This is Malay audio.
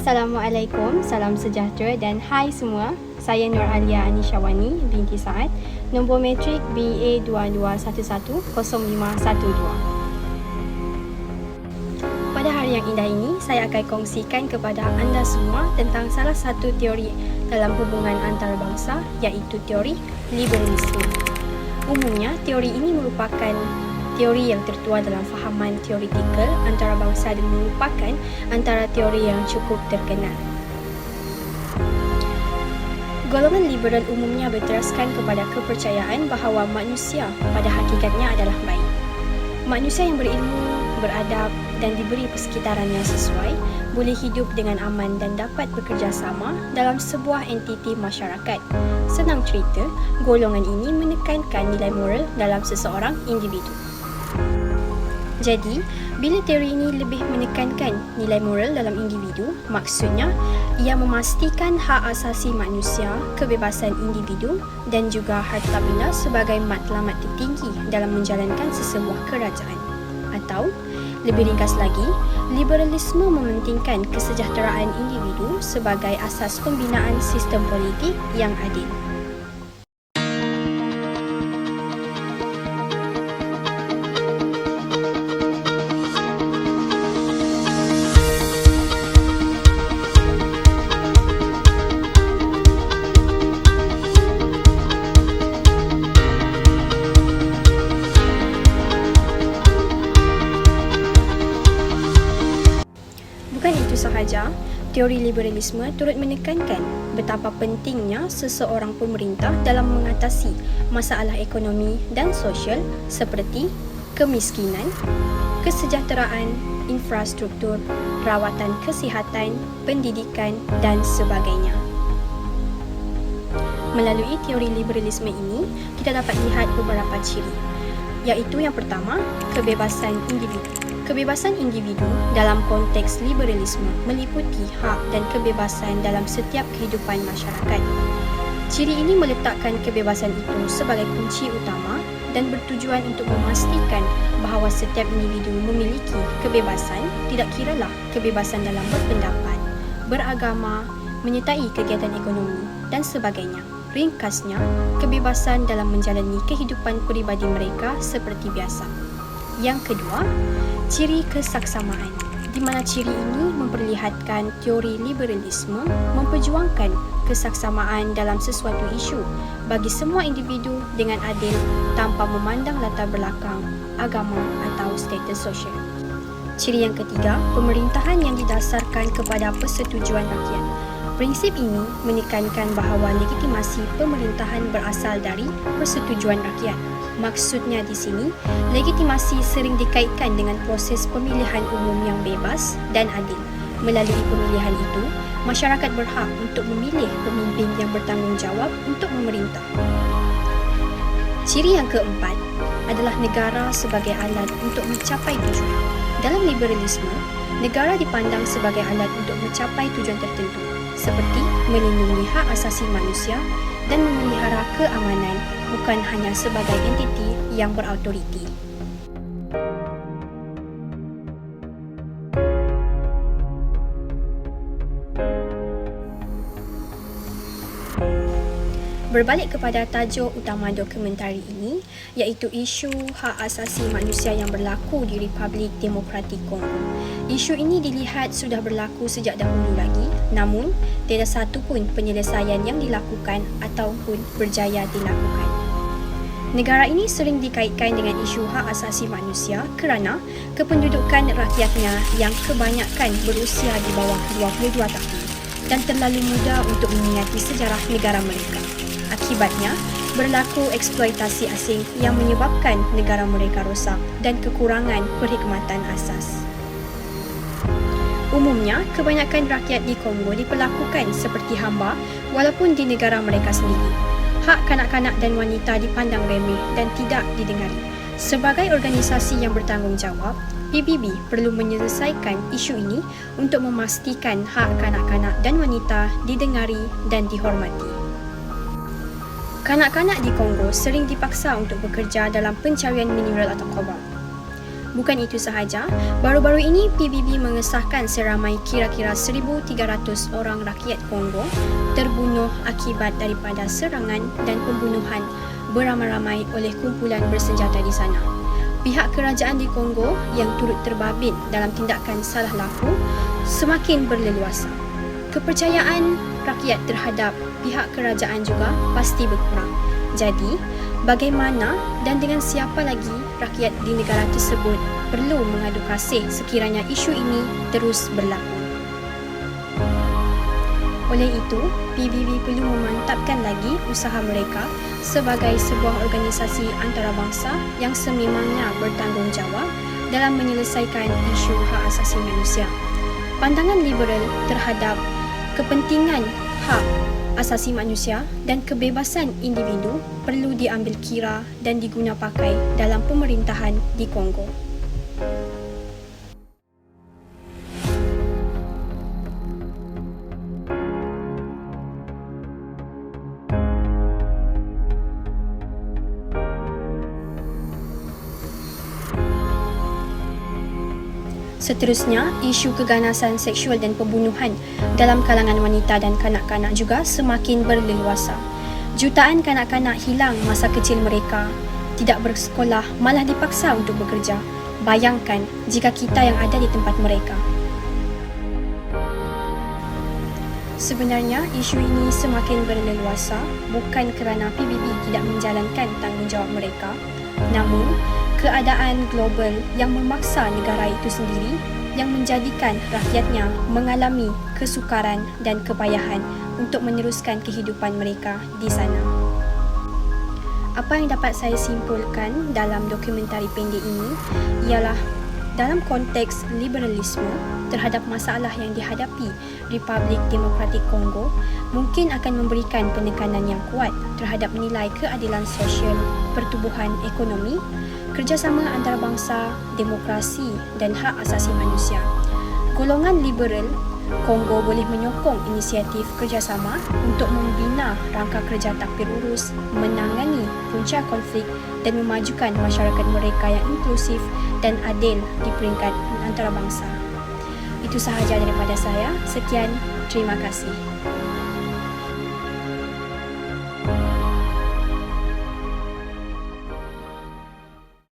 Assalamualaikum, salam sejahtera dan hai semua. Saya Nur Alia Anishawani binti Saad, nombor matrik BA 2211-0512. Pada hari yang indah ini, saya akan kongsikan kepada anda semua tentang salah satu teori dalam hubungan antarabangsa, iaitu teori liberalisme. Umumnya, teori ini merupakan teori yang tertua dalam fahaman teoretikal antarabangsa dan merupakan antara teori yang cukup terkenal. Golongan liberal umumnya berteraskan kepada kepercayaan bahawa manusia pada hakikatnya adalah baik. Manusia yang berilmu, beradab dan diberi persekitaran yang sesuai boleh hidup dengan aman dan dapat bekerjasama dalam sebuah entiti masyarakat. Senang cerita, golongan ini menekankan nilai moral dalam seseorang individu. Jadi, bila teori ini lebih menekankan nilai moral dalam individu, maksudnya ia memastikan hak asasi manusia, kebebasan individu dan juga harta benda sebagai matlamat tertinggi dalam menjalankan sesebuah kerajaan. Atau, lebih ringkas lagi, liberalisme mementingkan kesejahteraan individu sebagai asas pembinaan sistem politik yang adil. Bukan itu sahaja, teori liberalisme turut menekankan betapa pentingnya seseorang pemerintah dalam mengatasi masalah ekonomi dan sosial seperti kemiskinan, kesejahteraan, infrastruktur, rawatan kesihatan, pendidikan dan sebagainya. Melalui teori liberalisme ini, kita dapat lihat beberapa ciri, iaitu yang pertama, kebebasan individu. Kebebasan individu dalam konteks liberalisme meliputi hak dan kebebasan dalam setiap kehidupan masyarakat. Ciri ini meletakkan kebebasan itu sebagai kunci utama dan bertujuan untuk memastikan bahawa setiap individu memiliki kebebasan, tidak kiralah kebebasan dalam berpendapat, beragama, menyertai kegiatan ekonomi dan sebagainya. Ringkasnya, kebebasan dalam menjalani kehidupan peribadi mereka seperti biasa. Yang kedua, ciri kesaksamaan, di mana ciri ini memperlihatkan teori liberalisme memperjuangkan kesaksamaan dalam sesuatu isu bagi semua individu dengan adil tanpa memandang latar belakang, agama atau status sosial. Ciri yang ketiga, pemerintahan yang didasarkan kepada persetujuan rakyat. Prinsip ini menekankan bahawa legitimasi pemerintahan berasal dari persetujuan rakyat. Maksudnya di sini, legitimasi sering dikaitkan dengan proses pemilihan umum yang bebas dan adil. Melalui pemilihan itu, masyarakat berhak untuk memilih pemimpin yang bertanggungjawab untuk memerintah. Ciri yang keempat adalah negara sebagai alat untuk mencapai tujuan. Dalam liberalisme, negara dipandang sebagai alat untuk mencapai tujuan tertentu, seperti melindungi hak asasi manusia dan memelihara keamanan, bukan hanya sebagai entiti yang berautoriti. Berbalik kepada tajuk utama dokumentari ini, iaitu isu hak asasi manusia yang berlaku di Republik Demokratik Kongo. Isu ini dilihat sudah berlaku sejak dahulu lagi, namun tiada satu pun penyelesaian yang dilakukan ataupun berjaya dilakukan. Negara ini sering dikaitkan dengan isu hak asasi manusia kerana kependudukan rakyatnya yang kebanyakan berusia di bawah 22 tahun dan terlalu muda untuk mengingati sejarah negara mereka. Akibatnya, berlaku eksploitasi asing yang menyebabkan negara mereka rosak dan kekurangan perkhidmatan asas. Umumnya, kebanyakan rakyat di Kongo diperlakukan seperti hamba walaupun di negara mereka sendiri. Hak kanak-kanak dan wanita dipandang remeh dan tidak didengari. Sebagai organisasi yang bertanggungjawab, PBB perlu menyelesaikan isu ini untuk memastikan hak kanak-kanak dan wanita didengari dan dihormati. Kanak-kanak di Kongo sering dipaksa untuk bekerja dalam pencarian mineral atau kobalt. Bukan itu sahaja, baru-baru ini PBB mengesahkan seramai kira-kira 1,300 orang rakyat Kongo terbunuh akibat daripada serangan dan pembunuhan beramai-ramai oleh kumpulan bersenjata di sana. Pihak kerajaan di Kongo yang turut terbabit dalam tindakan salah laku semakin berleluasa. Kepercayaan rakyat terhadap pihak kerajaan juga pasti berkurang. Jadi, bagaimana dan dengan siapa lagi rakyat di negara tersebut perlu mengadu kasih sekiranya isu ini terus berlaku. Oleh itu, PBB perlu memantapkan lagi usaha mereka sebagai sebuah organisasi antarabangsa yang sememangnya bertanggungjawab dalam menyelesaikan isu hak asasi manusia. Pandangan liberal terhadap kepentingan hak asasi manusia dan kebebasan individu perlu diambil kira dan diguna pakai dalam pemerintahan di Kongo. Seterusnya, isu keganasan seksual dan pembunuhan dalam kalangan wanita dan kanak-kanak juga semakin berleluasa. Jutaan kanak-kanak hilang masa kecil mereka, tidak bersekolah, malah dipaksa untuk bekerja. Bayangkan jika kita yang ada di tempat mereka. Sebenarnya, isu ini semakin berleluasa bukan kerana PBB tidak menjalankan tanggungjawab mereka, namun keadaan global yang memaksa negara itu sendiri yang menjadikan rakyatnya mengalami kesukaran dan kepayahan untuk meneruskan kehidupan mereka di sana. Apa yang dapat saya simpulkan dalam dokumentari pendek ini ialah dalam konteks liberalisme terhadap masalah yang dihadapi Republik Demokratik Kongo mungkin akan memberikan penekanan yang kuat terhadap nilai keadilan sosial, pertubuhan ekonomi, kerjasama antarabangsa, demokrasi dan hak asasi manusia. Golongan liberal Kongo boleh menyokong inisiatif kerjasama untuk membina rangka kerja takbir urus, menangani punca konflik dan memajukan masyarakat mereka yang inklusif dan adil di peringkat antarabangsa. Itu sahaja daripada saya. Sekian, terima kasih.